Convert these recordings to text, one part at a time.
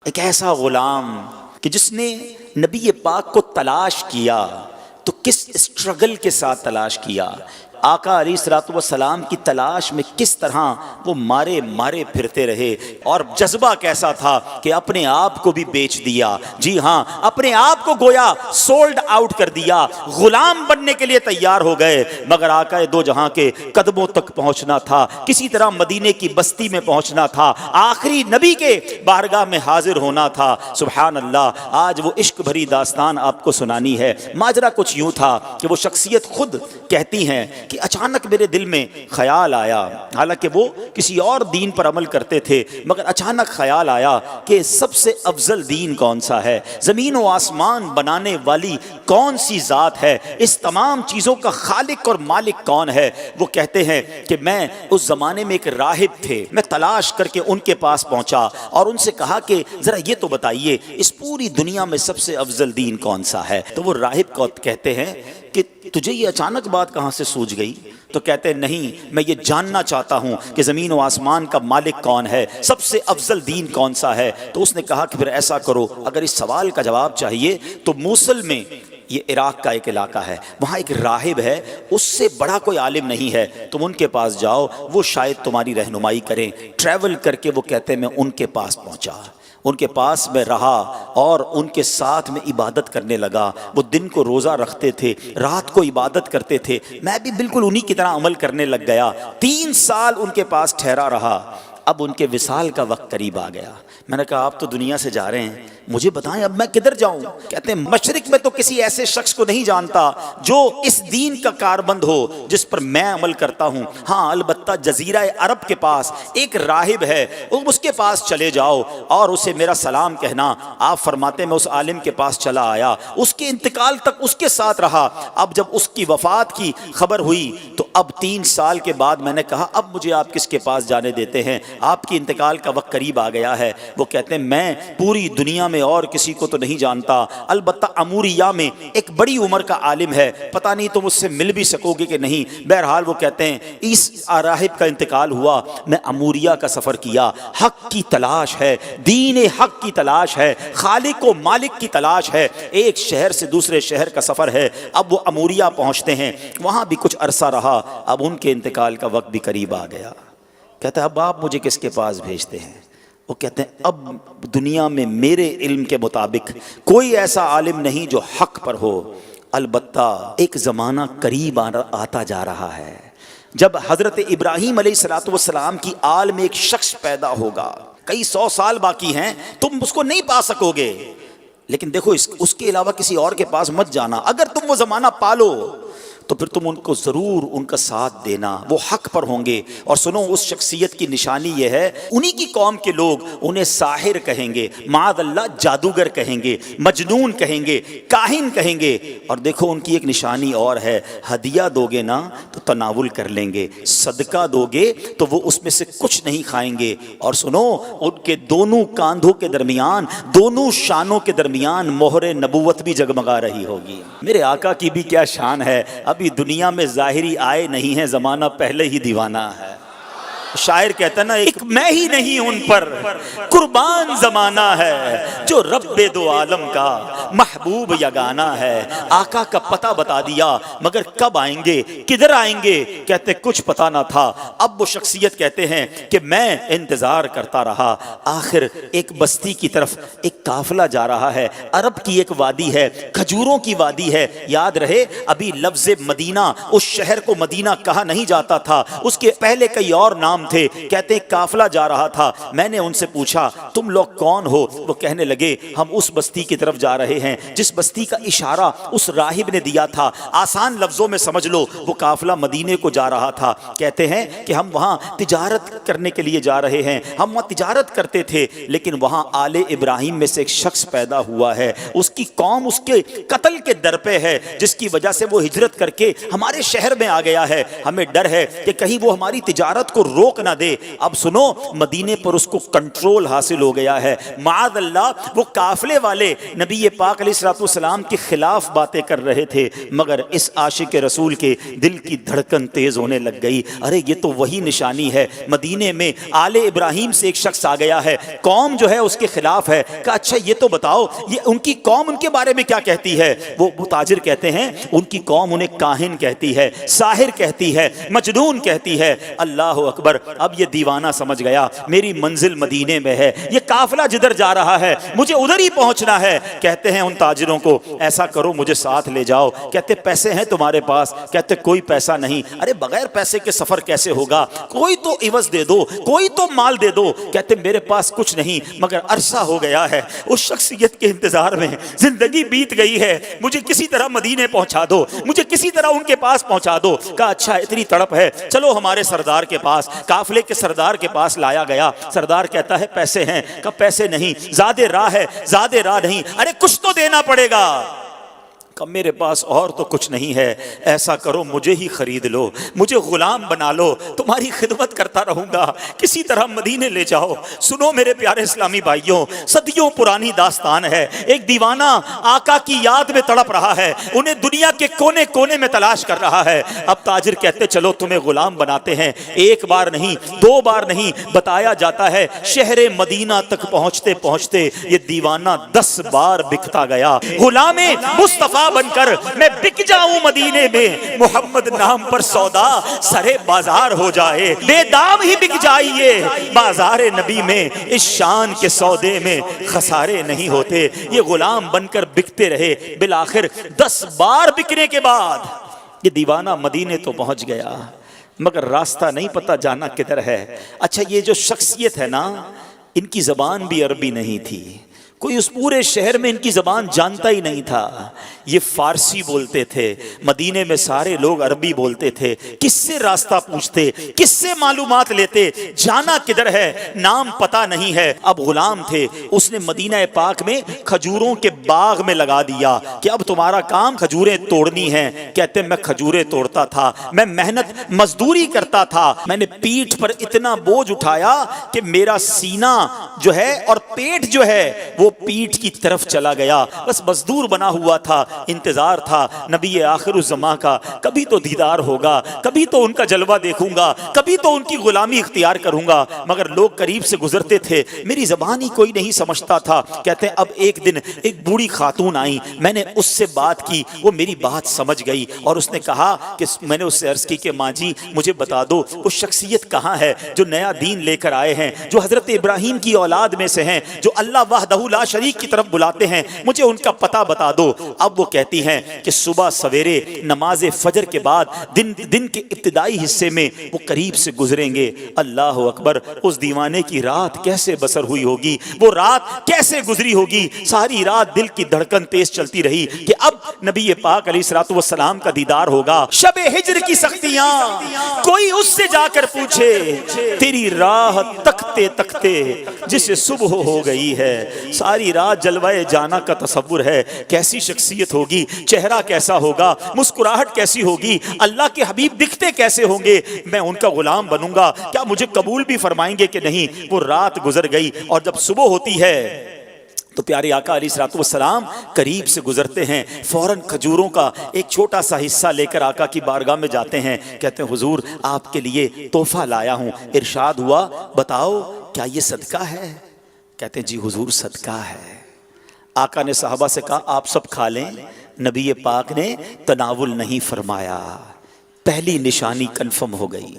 ایک ایسا غلام کہ جس نے نبی پاک کو تلاش کیا تو کس اسٹرگل کے ساتھ تلاش کیا، آقا علیہ الصلوۃ والسلام کی تلاش میں کس طرح وہ مارے مارے پھرتے رہے، اور جذبہ کیسا تھا کہ اپنے آپ کو بھی بیچ دیا، جی ہاں اپنے آپ کو گویا سولڈ آؤٹ کر دیا، غلام بننے کے لیے تیار ہو گئے، مگر آقا دو جہاں کے قدموں تک پہنچنا تھا، کسی طرح مدینے کی بستی میں پہنچنا تھا، آخری نبی کے بارگاہ میں حاضر ہونا تھا۔ سبحان اللہ، آج وہ عشق بھری داستان آپ کو سنانی ہے۔ ماجرا کچھ یوں تھا کہ وہ شخصیت خود کہتی ہیں کہ اچانک میرے دل میں خیال آیا، حالانکہ وہ کسی اور دین پر عمل کرتے تھے، مگر اچانک خیال آیا کہ سب سے افضل دین کون سا ہے، زمین و آسمان بنانے والی کون سی ذات ہے، اس تمام چیزوں کا خالق اور مالک کون ہے۔ وہ کہتے ہیں کہ میں اس زمانے میں ایک راہب تھے، میں تلاش کر کے ان کے پاس پہنچا اور ان سے کہا کہ ذرا یہ تو بتائیے اس پوری دنیا میں سب سے افضل دین کون سا ہے۔ تو وہ راہب کو کہتے ہیں کہ تجھے یہ اچانک بات کہاں سے سوجھ گئی؟ تو کہتے ہیں نہیں، میں یہ جاننا چاہتا ہوں کہ زمین و آسمان کا مالک کون ہے، سب سے افضل دین کون سا ہے۔ تو اس نے کہا کہ پھر ایسا کرو، اگر اس سوال کا جواب چاہیے تو موصل میں، یہ عراق کا ایک علاقہ ہے، وہاں ایک راہب ہے، اس سے بڑا کوئی عالم نہیں ہے، تم ان کے پاس جاؤ، وہ شاید تمہاری رہنمائی کریں۔ ٹریول کر کے وہ کہتے ہیں میں ان کے پاس پہنچا، ان کے پاس میں رہا اور ان کے ساتھ میں عبادت کرنے لگا۔ وہ دن کو روزہ رکھتے تھے، رات کو عبادت کرتے تھے، میں بھی بالکل انہی کی طرح عمل کرنے لگ گیا۔ 3 سال ان کے پاس ٹھہرا رہا۔ اب ان کے وصال کا وقت قریب آ گیا۔ میں نے کہا آپ تو دنیا سے جا رہے ہیں، مجھے بتائیں اب میں کدھر جاؤں؟ کہتے ہیں مشرق میں تو کسی ایسے شخص کو نہیں جانتا جو اس دین کا کاربند ہو جس پر میں عمل کرتا ہوں، ہاں البتہ جزیرہ عرب کے پاس ایک راہب ہے، اس کے پاس چلے جاؤ اور اسے میرا سلام کہنا۔ آپ فرماتے ہیں میں اس عالم کے پاس چلا آیا، اس کے انتقال تک اس کے ساتھ رہا۔ اب جب اس کی وفات کی خبر ہوئی تو اب 3 سال کے بعد میں نے کہا اب مجھے آپ کس کے پاس جانے دیتے ہیں، آپ کی انتقال کا وقت قریب آ گیا ہے۔ وہ کہتے ہیں میں پوری دنیا میں اور کسی کو تو نہیں جانتا، البتہ اموریہ میں ایک بڑی عمر کا عالم ہے، پتہ نہیں تم اس سے مل بھی سکو گے کہ نہیں۔ بہرحال وہ کہتے ہیں اس راہب کا انتقال ہوا، میں اموریہ کا سفر کیا، حق کی تلاش ہے، دین حق کی تلاش ہے، خالق و مالک کی تلاش ہے، ایک شہر سے دوسرے شہر کا سفر ہے۔ اب وہ اموریہ پہنچتے ہیں، وہاں بھی کچھ عرصہ رہا، اب ان کے انتقال کا وقت بھی قریب آ گیا۔ کہتا ہے اب آپ مجھے کس کے پاس بھیجتے ہیں؟ وہ کہتے ہیں اب دنیا میں میرے علم کے مطابق کوئی ایسا عالم نہیں جو حق پر ہو، البتہ ایک زمانہ قریب آتا جا رہا ہے جب حضرت ابراہیم علیہ السلام کی آل میں ایک شخص پیدا ہوگا، کئی 100 سال باقی ہیں، تم اس کو نہیں پا سکو گے، لیکن دیکھو اس کے علاوہ کسی اور کے پاس مت جانا، اگر تم وہ زمانہ پالو تو پھر تم ان کو ضرور ان کا ساتھ دینا، وہ حق پر ہوں گے۔ اور سنو اس شخصیت کی نشانی یہ ہے، انہی کی قوم کے لوگ انہیں ساحر کہیں گے، معاذ اللہ جادوگر کہیں گے، مجنون کہیں گے، کاہن کہیں گے، اور دیکھو ان کی ایک نشانی اور ہے، ہدیہ دو گے نا تو تناول کر لیں گے، صدقہ دو گے تو وہ اس میں سے کچھ نہیں کھائیں گے۔ اور سنو ان کے دونوں کاندھوں کے درمیان، دونوں شانوں کے درمیان مہر نبوت بھی جگمگا رہی ہوگی۔ میرے آقا کی بھی کیا شان ہے، ابھی دنیا میں ظاہری آئے نہیں ہیں، زمانہ پہلے ہی دیوانہ ہے۔ شاعر کہتا ہے نا ایک میں ہی نہیں ان پر قربان زمانہ ہے، جو رب دو عالم کا محبوب یگانہ ہے۔ آقا کا پتہ بتا دیا، مگر کب آئیں گے، کدھر آئیں گے، کہتے کچھ پتہ نہ تھا۔ اب وہ شخصیت کہتے ہیں کہ میں انتظار کرتا رہا، آخر ایک بستی کی طرف ایک قافلہ جا رہا ہے، عرب کی ایک وادی ہے، کھجوروں کی وادی ہے، یاد رہے ابھی لفظ مدینہ اس شہر کو مدینہ کہا نہیں جاتا تھا، اس کے پہلے کئی اور نام تھے۔ کہتے ہیں قافلہ جا رہا تھا، میں نے ان سے پوچھا تم لوگ کون ہو؟ وہ کہنے لگے ہم اس بستی کی طرف جا رہے ہیں جس بستی کا اشارہ اس راہب نے دیا تھا، آسان لفظوں میں سمجھ لو وہ قافلہ مدینے کو جا رہا تھا۔ کہتے ہیں کہ ہم وہاں تجارت کرنے کے لیے جا رہے ہیں، ہم وہاں تجارت کرتے تھے، لیکن وہاں آل ابراہیم میں سے ایک شخص پیدا ہوا ہے، اس کی قوم اس کے قتل کے در پہ ہے، جس کی وجہ سے وہ ہجرت کر کے ہمارے شہر میں آ گیا ہے، ہمیں ڈر ہے کہ کہیں وہ ہماری تجارت کو روک روک نہ دے۔ اب سنو، مدینے پر اس کو کنٹرول حاصل ہو گیا ہے۔ معاذ اللہ، وہ قافلے والے نبی پاک علیہ الصلوۃ والسلام کے خلاف باتیں کر رہے تھے، مگر اس عاشق رسول کے دل کی دھڑکن تیز ہونے لگ گئی۔ ارے یہ تو وہی نشانی ہے، مدینے میں آل ابراہیم سے ایک شخص آ گیا ہے، قوم جو ہے اس کے خلاف ہے۔ کہا اچھا یہ تو بتاؤ، یہ ان کی قوم ان کے بارے میں کیا کہتی ہے؟ وہ تاجر کہتے ہیں ان کی قوم انہیں کاہن کہتی ہے، ساحر کہتی ہے، مجنون کہتی ہے۔ اللہ اکبر! اب یہ دیوانہ سمجھ گیا میری منزل مدینے میں ہے، یہ قافلہ جدھر جا رہا ہے مجھے ادھر ہی پہنچنا ہے۔ کہتے ہیں ان تاجروں کو ایسا کرو مجھے ساتھ لے جاؤ۔ کہتے پیسے ہیں تمہارے پاس؟ کہتے کوئی پیسہ نہیں۔ ارے بغیر پیسے کے سفر کیسے ہوگا؟ کوئی تو عوض دے دو، کوئی تو مال دے دو۔ کہتے میرے پاس کچھ نہیں، مگر عرصہ ہو گیا ہے اس شخصیت کے انتظار میں، زندگی بیت گئی ہے، مجھے کسی طرح مدینے پہنچا دو، مجھے کسی طرح ان کے پاس پہنچا دو۔ کہا اچھا اتنی تڑپ ہے، چلو ہمارے سردار کے پاس۔ قافلے کے سردار کے پاس لایا گیا۔ سردار کہتا ہے پیسے ہیں؟ کہا پیسے نہیں، زیادہ راہ ہے، زیادہ راہ نہیں۔ ارے کچھ تو دینا پڑے گا۔ کہ میرے پاس اور تو کچھ نہیں ہے، ایسا کرو مجھے ہی خرید لو، مجھے غلام بنا لو، تمہاری خدمت کرتا رہوں گا، کسی طرح مدینے لے جاؤ۔ سنو میرے پیارے اسلامی بھائیوں، صدیوں پرانی داستان ہے۔ ایک دیوانہ آقا کی یاد میں تڑپ رہا ہے، انہیں دنیا کے کونے کونے میں تلاش کر رہا ہے۔ اب تاجر کہتے چلو تمہیں غلام بناتے ہیں۔ ایک بار نہیں، دو بار نہیں، بتایا جاتا ہے شہر مدینہ تک پہنچتے پہنچتے یہ دیوانہ 10 بار بکتا گیا۔ غلام مصطفیٰ بن کر میں بک جاؤں مدینے میں، محمد نام پر سودا سرے بازار ہو جائے، بے دام ہی بک جائیے بازار نبی میں، اس شان کے سودے میں خسارے نہیں ہوتے۔ یہ غلام بن کر بکتے رہے، بالآخر 10 بار بکنے کے بعد یہ دیوانہ مدینے تو پہنچ گیا، مگر راستہ نہیں پتا جانا کدھر ہے۔ اچھا یہ جو شخصیت ہے نا، ان کی زبان بھی عربی نہیں تھی، کوئی اس پورے شہر میں ان کی زبان جانتا ہی نہیں تھا۔ یہ فارسی بولتے تھے، مدینے میں سارے لوگ عربی بولتے تھے۔ کس سے راستہ پوچھتے، کس سے معلومات لیتے، جانا کدھر ہے، نام پتہ نہیں ہے۔ اب غلام تھے، اس نے مدینہ پاک میں کھجوروں کے باغ میں لگا دیا کہ اب تمہارا کام کھجوریں توڑنی ہیں۔ کہتے میں کھجوریں توڑتا تھا، میں محنت مزدوری کرتا تھا، میں نے پیٹھ پر اتنا بوجھ اٹھایا کہ میرا سینہ جو ہے اور پیٹ جو ہے وہ پیٹھ کی طرف چلا گیا۔ بس مزدور بنا ہوا تھا، انتظار تھا نبی آخر الزمان کا، کبھی تو دیدار ہوگا، کبھی تو ان کا جلوہ دیکھوں گا، کبھی تو ان کی غلامی اختیار کروں گا۔ مگر لوگ قریب سے گزرتے تھے، میری زبان ہی کوئی نہیں سمجھتا تھا۔ کہتے ہیں اب ایک دن ایک بوڑھی خاتون آئی، میں نے اس سے بات کی، وہ میری بات سمجھ گئی اور اس نے کہا کہ میں نے اس سے عرض کی کہ ماں جی مجھے بتا دو وہ شخصیت کہاں ہے جو نیا دین لے کر آئے ہیں، جو حضرت ابراہیم کی اولاد میں سے ہیں، جو اللہ وحدہ لا شریک کی طرف بلاتے ہیں، مجھے ان کا پتہ بتا دو۔ اب وہ کہتی ہیں کہ صبح سویرے نماز فجر کے بعد دن کے ابتدائی حصے میں وہ قریب سے گزریں گے۔ اللہ اکبر! اس دیوانے کی رات کیسے بسر ہوئی ہوگی، وہ رات کیسے گزری ہوگی۔ ساری رات دل کی دھڑکن تیز چلتی رہی کہ اب نبی پاک علیہ الصلوۃ والسلام کا دیدار ہوگا۔ شب ہجر کی سختیاں کوئی اس سے جا کر پوچھے، تیری راہ تکتے تکتے جسے صبح ہو گئی ہے۔ ساری رات جلوہ جانا کا تصور ہے، کیسی شخصیت ہوگی، چہرہ کیسا ہوگا، مسکراہٹ کیسی ہوگی، اللہ کے حبیب دکھتے کیسے ہوں گے، میں ان کا غلام بنوں گا، کیا مجھے قبول بھی فرمائیں گے کہ نہیں۔ وہ رات گزر گئی اور جب صبح ہوتی ہے تو پیارے آقا علیہ الصلوۃ والسلام قریب سے گزرتے ہیں، فوراً کھجوروں کا ایک چھوٹا سا حصہ لے کر آقا کی بارگاہ میں جاتے ہیں۔ کہتے ہیں حضور آپ کے لیے تحفہ لایا ہوں۔ ارشاد ہوا بتاؤ کیا یہ صدقہ ہے؟ کہتے ہیں جی حضور صدقہ ہے۔ آقا نے صحابہ سے کہا آپ سب کھا لیں، نبی پاک نے تناول نہیں فرمایا۔ پہلی نشانی کنفرم ہو گئی۔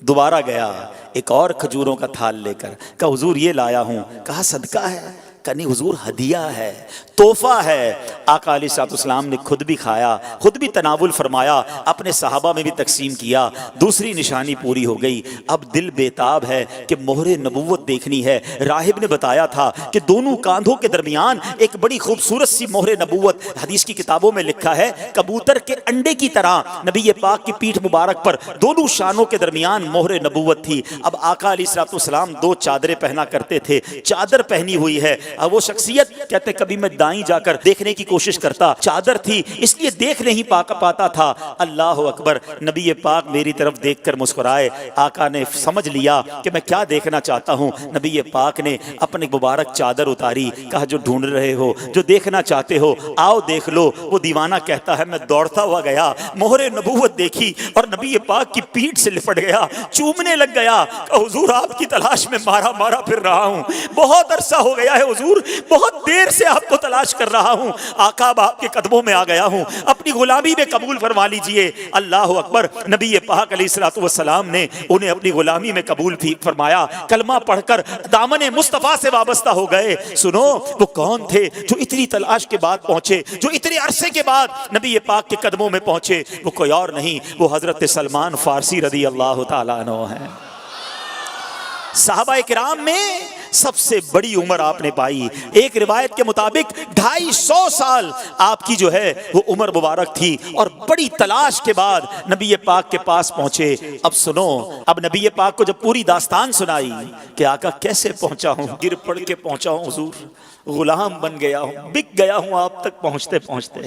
دوبارہ گیا ایک اور کھجوروں کا تھال لے کر، کہا حضور یہ لایا ہوں۔ کہا صدقہ ہے؟ کہا نہیں حضور ہدیہ ہے، تحفہ ہے۔ آقا علیہ الصلوۃ والسلام نے خود بھی کھایا، خود بھی تناول فرمایا، اپنے صحابہ میں بھی تقسیم کیا۔ دوسری نشانی پوری ہو گئی۔ اب دل بیتاب ہے کہ مہر نبوت دیکھنی ہے۔ راہب نے بتایا تھا کہ دونوں کاندھوں کے درمیان ایک بڑی خوبصورت سی مہر نبوت، حدیث کی کتابوں میں لکھا ہے کبوتر کے انڈے کی طرح نبی پاک کی پیٹھ مبارک پر دونوں شانوں کے درمیان مہر نبوت تھی۔ اب آقا علیہ الصلوۃ والسلام 2 چادریں پہنا کرتے تھے، چادر پہنی ہوئی ہے، اور وہ شخصیت کہتے کبھی میں دائیں جا کر دیکھنے کی کوشش کرتا، چادر تھی اس لیے دیکھ نہیں پاتا تھا۔ اللہ اکبر، نبی پاک میری طرف دیکھ کر مسکرائے۔ آقا نے سمجھ لیا کہ میں کیا دیکھنا چاہتا ہوں، نبی پاک نے اپنی مبارک چادر اتاری، کہا جو ڈھونڈ رہے ہو، جو دیکھنا چاہتے ہو آؤ دیکھ لو۔ وہ دیوانہ کہتا ہے میں دوڑتا ہوا گیا، مہر نبوت دیکھی اور نبی پاک کی پیٹھ سے لپٹ گیا، چومنے لگ گیا کہ حضور آپ کی تلاش میں مارا پھر رہا ہوں، بہت عرصہ ہو گیا ہے حضور، بہت دیر سے آپ کو تلاش کر رہا ہوں، آقا اب آپ کے قدموں میں آ گیا ہوں، اپنی غلامی میں قبول فرما لیجئے۔ اللہ اکبر، نبی پاک علیہ الصلوۃ والسلام نے انہیں اپنی غلامی میں قبول فرمایا، کلمہ پڑھ کر دامن مصطفیٰ سے وابستہ ہو گئے۔ سنو وہ کون تھے جو اتنی تلاش کے بعد پہنچے، جو اتنے عرصے کے بعد نبی پاک کے قدموں میں پہنچے؟ وہ کوئی اور نہیں، وہ حضرت سلمان فارسی رضی اللہ تعالیٰ عنہ ہیں۔ صحابہ کرام میں سب سے بڑی عمر آپ نے پائی، ایک روایت کے مطابق 250 سال آپ کی جو ہے وہ عمر مبارک تھی، اور بڑی تلاش کے بعد نبی پاک کے پاس پہنچے۔ اب سنو، اب نبی پاک کو جب پوری داستان سنائی کہ آقا کیسے پہنچا ہوں، گر پڑ کے پہنچا ہوں حضور، غلام بن گیا ہوں، بک گیا ہوں آپ تک پہنچتے پہنچتے،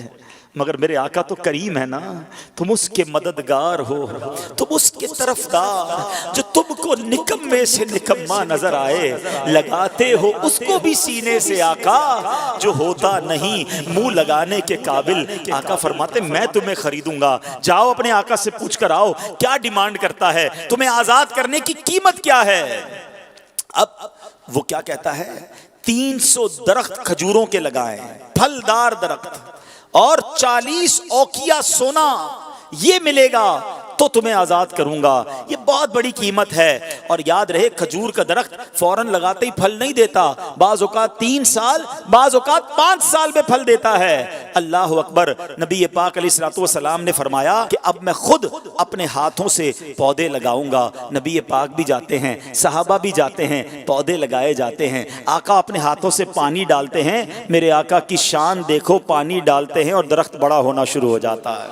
مگر میرے آقا تو کریم ہے نا، تم اس کے مددگار ہو، تم اس کے طرفدار، جو تم کو نکمے سے نکما نظر آئے، لگاتے ہو اس کو بھی سینے سے آقا، جو ہوتا نہیں منہ لگانے کے قابل۔ آقا فرماتے میں تمہیں خریدوں گا، جاؤ اپنے آقا سے پوچھ کر آؤ کیا ڈیمانڈ کرتا ہے، تمہیں آزاد کرنے کی قیمت کیا ہے۔ اب وہ کیا کہتا ہے، 300 درخت کھجوروں کے لگائیں، پھلدار درخت، اور 40 اوقیہ سونا، یہ ملے گا تو تمہیں آزاد کروں گا۔ یہ بہت بڑی قیمت ہے، اور یاد رہے کھجور کا درخت فوراً لگاتے ہی پھل نہیں دیتا، بعض اوقات 3 سال، بعض اوقات 5 سال میں پھل دیتا ہے۔ اللہ اکبر، نبی پاک علیہ الصلوۃ والسلام نے فرمایا کہ اب میں خود اپنے ہاتھوں سے پودے لگاؤں گا۔ نبی پاک بھی جاتے ہیں، صحابہ بھی جاتے ہیں، پودے لگائے جاتے ہیں، آقا اپنے ہاتھوں سے پانی ڈالتے ہیں، میرے آقا کی شان دیکھو، پانی ڈالتے ہیں اور درخت بڑا ہونا شروع ہو جاتا ہے۔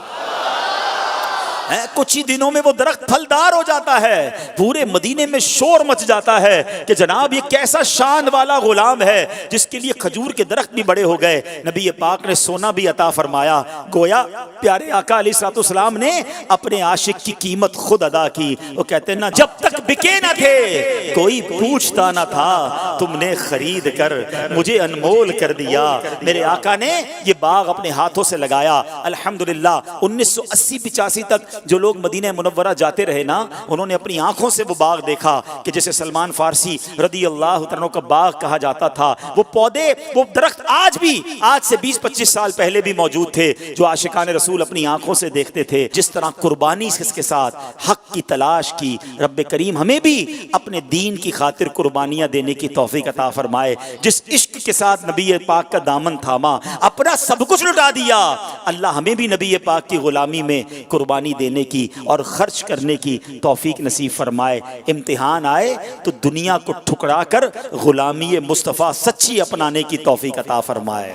کچھ ہی دنوں میں وہ درخت پھلدار ہو جاتا ہے، پورے مدینے میں شور مچ جاتا ہے کہ جناب یہ کیسا شان والا غلام ہے جس کے لیے کھجور کے درخت بھی بڑے ہو گئے۔ نبی پاک نے سونا بھی عطا فرمایا، گویا پیارے آقا علیہ الصلوۃ والسلام نے اپنے عاشق کی قیمت خود ادا کی۔ وہ کہتے ہیں نا جب تک بکے نہ تھے کوئی پوچھتا نہ تھا، تم نے خرید کر مجھے انمول کر دیا۔ میرے آقا نے یہ باغ اپنے ہاتھوں سے لگایا۔ الحمدللہ 1980-85 تک جو لوگ مدینہ منورہ جاتے رہے نا، انہوں نے اپنی آنکھوں سے وہ باغ دیکھا کہ جسے سلمان فارسی رضی اللہ عنہ کا باغ کہا جاتا تھا۔ وہ پودے، وہ درخت آج بھی، آج سے 20-25 سال پہلے بھی موجود تھے، جو عاشقان رسول اپنی آنکھوں سے دیکھتے تھے۔ جس طرح قربانی کے ساتھ حق کی تلاش کی، رب کریم ہمیں بھی اپنے دین کی خاطر قربانیاں دینے کی توفیق عطا فرمائے۔ جس عشق کے ساتھ نبی پاک کا دامن تھاما، اپنا سب کچھ لٹا دیا، اللہ ہمیں بھی نبی پاک کی غلامی میں قربانی دینے کی اور خرچ کرنے کی توفیق نصیب فرمائے۔ امتحان آئے تو دنیا کو ٹھکرا کر غلامی مصطفیٰ سچی اپنانے کی توفیق عطا فرمائے۔